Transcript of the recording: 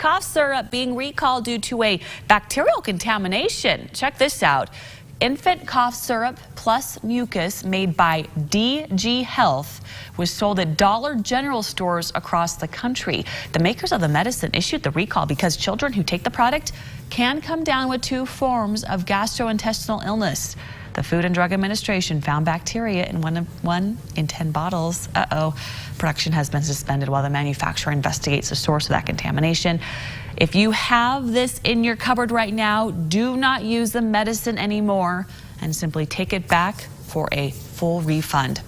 cough syrup being recalled due to a bacterial contamination. Check this out. Infant cough syrup plus mucus made by DG Health was sold at Dollar General stores across the country. The makers of the medicine issued the recall because children who take the product can come down with 2 forms of gastrointestinal illness. The Food and Drug Administration found bacteria in 1 in 10 bottles. Production has been suspended while the manufacturer investigates the source of that contamination. If you have this in your cupboard right now, do not use the medicine anymore and simply take it back for a full refund.